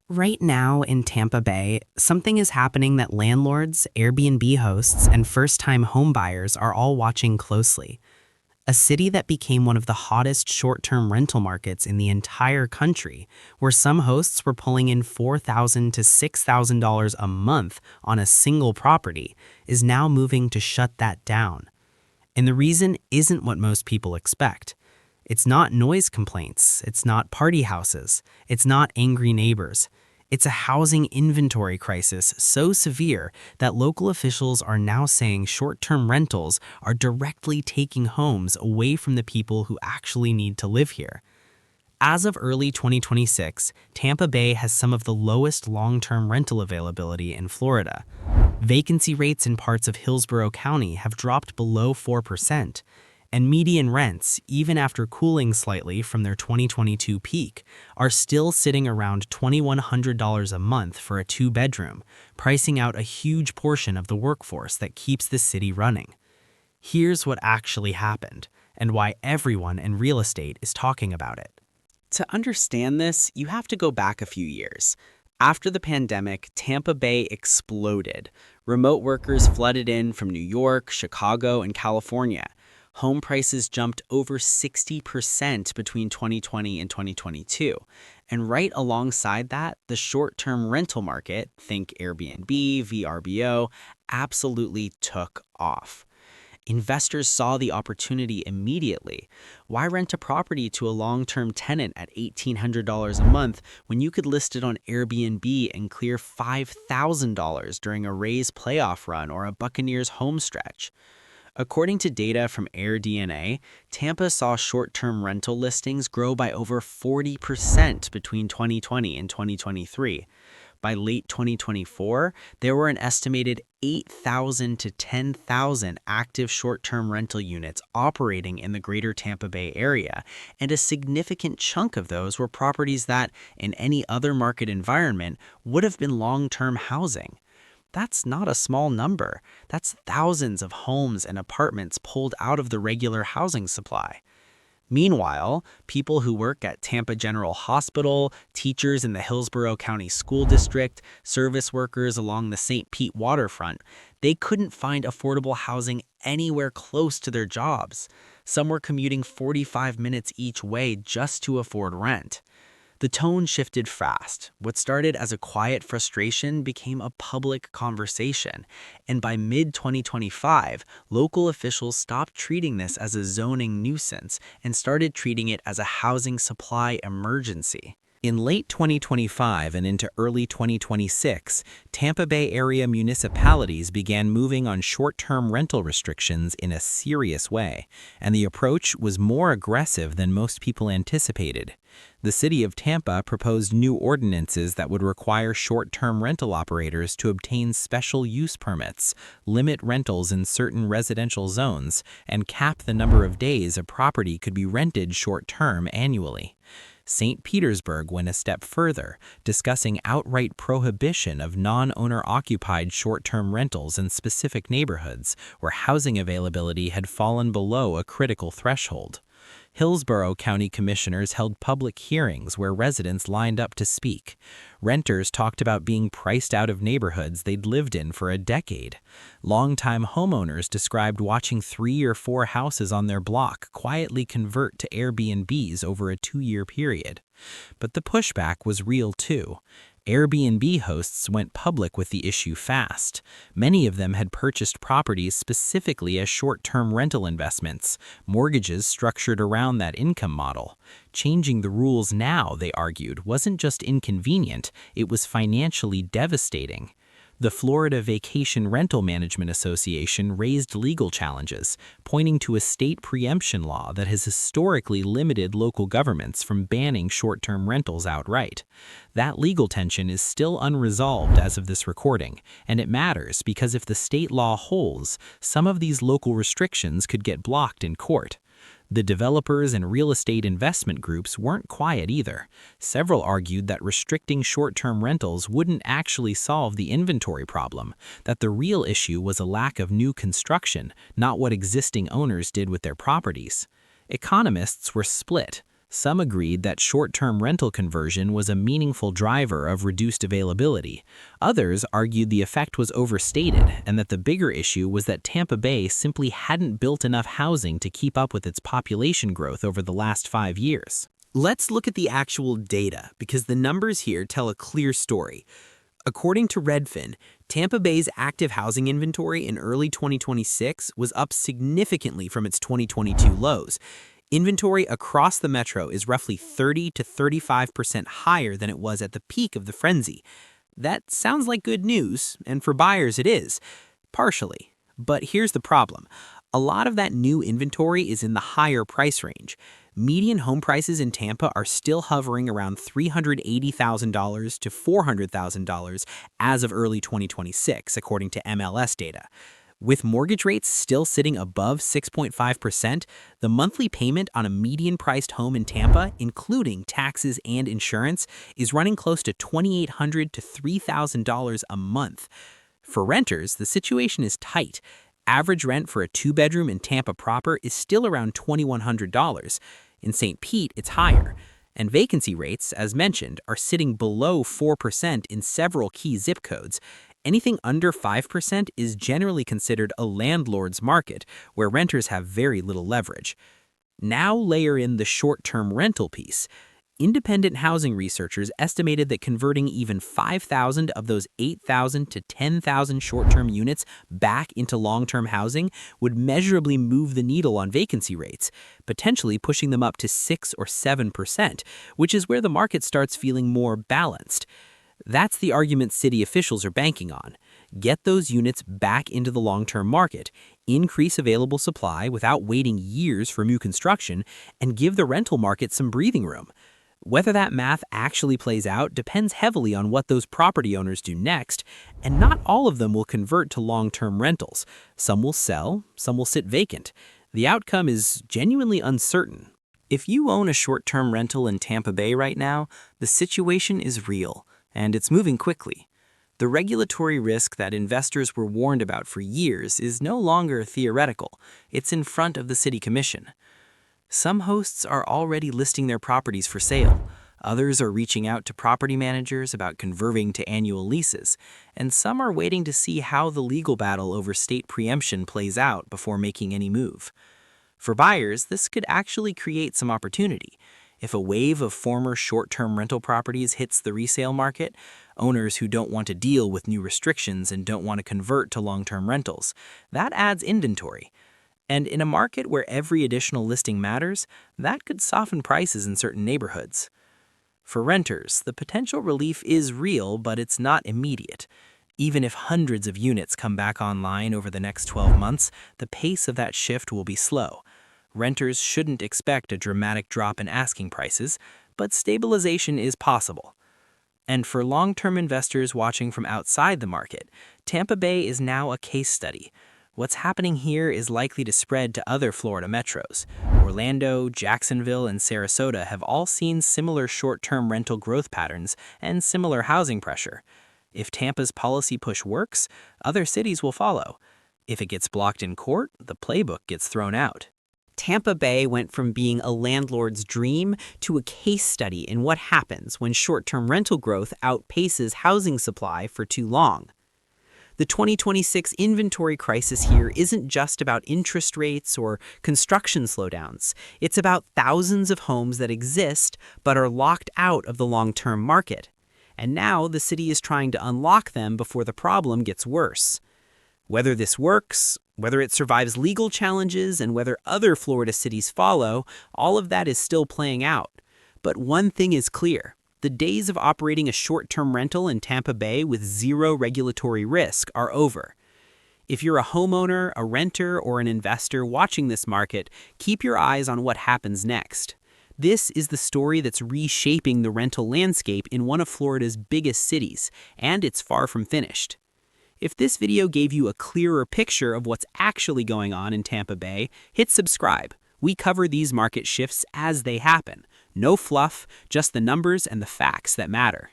Right now in Tampa Bay, something is happening that landlords, Airbnb hosts, and first-time homebuyers are all watching closely. A city that became one of the hottest short-term rental markets in the entire country, where some hosts were pulling in $4,000 to $6,000 a month on a single property, is now moving to shut that down. And the reason isn't what most people expect. It's not noise complaints, it's not party houses, it's not angry neighbors. It's a housing inventory crisis so severe that local officials are now saying short-term rentals are directly taking homes away from the people who actually need to live here. As of early 2026, Tampa Bay has some of the lowest long-term rental availability in Florida. Vacancy rates in parts of Hillsborough County have dropped below 4%, and median rents, even after cooling slightly from their 2022 peak, are still sitting around $2,100 a month for a two-bedroom, pricing out a huge portion of the workforce that keeps the city running. Here's what actually happened, and why everyone in real estate is talking about it. To understand this, you have to go back a few years. After the pandemic, Tampa Bay exploded. Remote workers flooded in from New York, Chicago, and California. Home prices jumped over 60% between 2020 and 2022. And right alongside that, the short-term rental market, think Airbnb, VRBO, absolutely took off. Investors saw the opportunity immediately. Why rent a property to a long-term tenant at $1,800 a month when you could list it on Airbnb and clear $5,000 during a Rays playoff run or a Buccaneers home stretch? According to data from AirDNA, Tampa saw short-term rental listings grow by over 40% between 2020 and 2023. By late 2024, there were an estimated 8,000 to 10,000 active short-term rental units operating in the greater Tampa Bay area, and a significant chunk of those were properties that, in any other market environment, would have been long-term housing. That's not a small number. That's thousands of homes and apartments pulled out of the regular housing supply. Meanwhile, people who work at Tampa General Hospital, teachers in the Hillsborough County School District, service workers along the St. Pete waterfront, they couldn't find affordable housing anywhere close to their jobs. Some were commuting 45 minutes each way just to afford rent. The tone shifted fast. What started as a quiet frustration became a public conversation, and by mid-2025, local officials stopped treating this as a zoning nuisance and started treating it as a housing supply emergency. In late 2025 and into early 2026, Tampa Bay area municipalities began moving on short-term rental restrictions in a serious way, and the approach was more aggressive than most people anticipated. The city of Tampa proposed new ordinances that would require short-term rental operators to obtain special use permits, limit rentals in certain residential zones, and cap the number of days a property could be rented short-term annually. St. Petersburg went a step further, discussing outright prohibition of non-owner-occupied short-term rentals in specific neighborhoods where housing availability had fallen below a critical threshold. Hillsborough County commissioners held public hearings where residents lined up to speak. Renters talked about being priced out of neighborhoods they'd lived in for a decade. Longtime homeowners described watching 3 or 4 houses on their block quietly convert to Airbnbs over a 2-year period. But the pushback was real too. Airbnb hosts went public with the issue fast. Many of them had purchased properties specifically as short-term rental investments, mortgages structured around that income model. Changing the rules now, they argued, wasn't just inconvenient, it was financially devastating. The Florida Vacation Rental Management Association raised legal challenges, pointing to a state preemption law that has historically limited local governments from banning short-term rentals outright. That legal tension is still unresolved as of this recording, and it matters because if the state law holds, some of these local restrictions could get blocked in court. The developers and real estate investment groups weren't quiet either. Several argued that restricting short-term rentals wouldn't actually solve the inventory problem, that the real issue was a lack of new construction, not what existing owners did with their properties. Economists were split. Some agreed that short-term rental conversion was a meaningful driver of reduced availability. Others argued the effect was overstated and that the bigger issue was that Tampa Bay simply hadn't built enough housing to keep up with its population growth over the last 5 years. Let's look at the actual data, because the numbers here tell a clear story. According to Redfin, Tampa Bay's active housing inventory in early 2026 was up significantly from its 2022 lows. Inventory across the metro is roughly 30 to 35% higher than it was at the peak of the frenzy. That sounds like good news, and for buyers it is. Partially. But here's the problem. A lot of that new inventory is in the higher price range. Median home prices in Tampa are still hovering around $380,000 to $400,000 as of early 2026, according to MLS data. With mortgage rates still sitting above 6.5%, the monthly payment on a median-priced home in Tampa, including taxes and insurance, is running close to $2,800 to $3,000 a month. For renters, the situation is tight. Average rent for a two-bedroom in Tampa proper is still around $2,100. In St. Pete, it's higher. And vacancy rates, as mentioned, are sitting below 4% in several key zip codes. Anything under 5% is generally considered a landlord's market, where renters have very little leverage. Now layer in the short-term rental piece. Independent housing researchers estimated that converting even 5,000 of those 8,000 to 10,000 short-term units back into long-term housing would measurably move the needle on vacancy rates, potentially pushing them up to 6 or 7%, which is where the market starts feeling more balanced. That's the argument city officials are banking on. Get those units back into the long-term market, increase available supply without waiting years for new construction, and give the rental market some breathing room. Whether that math actually plays out depends heavily on what those property owners do next, and not all of them will convert to long-term rentals. Some will sell, some will sit vacant. The outcome is genuinely uncertain. If you own a short-term rental in Tampa Bay right now, the situation is real, and it's moving quickly. The regulatory risk that investors were warned about for years is no longer theoretical. It's in front of the city commission. Some hosts are already listing their properties for sale. Others are reaching out to property managers about converting to annual leases, and some are waiting to see how the legal battle over state preemption plays out before making any move. For buyers, this could actually create some opportunity. If a wave of former short-term rental properties hits the resale market, owners who don't want to deal with new restrictions and don't want to convert to long-term rentals, that adds inventory. And in a market where every additional listing matters, that could soften prices in certain neighborhoods. For renters, the potential relief is real, but it's not immediate. Even if hundreds of units come back online over the next 12 months, the pace of that shift will be slow. Renters shouldn't expect a dramatic drop in asking prices, but stabilization is possible. And for long-term investors watching from outside the market, Tampa Bay is now a case study. What's happening here is likely to spread to other Florida metros. Orlando, Jacksonville, and Sarasota have all seen similar short-term rental growth patterns and similar housing pressure. If Tampa's policy push works, other cities will follow. If it gets blocked in court, the playbook gets thrown out. Tampa Bay went from being a landlord's dream to a case study in what happens when short-term rental growth outpaces housing supply for too long. The 2026 inventory crisis here isn't just about interest rates or construction slowdowns. It's about thousands of homes that exist but are locked out of the long-term market. And now the city is trying to unlock them before the problem gets worse. Whether this works, whether it survives legal challenges, and whether other Florida cities follow, all of that is still playing out. But one thing is clear. The days of operating a short-term rental in Tampa Bay with zero regulatory risk are over. If you're a homeowner, a renter, or an investor watching this market, keep your eyes on what happens next. This is the story that's reshaping the rental landscape in one of Florida's biggest cities, and it's far from finished. If this video gave you a clearer picture of what's actually going on in Tampa Bay, hit subscribe. We cover these market shifts as they happen. No fluff, just the numbers and the facts that matter.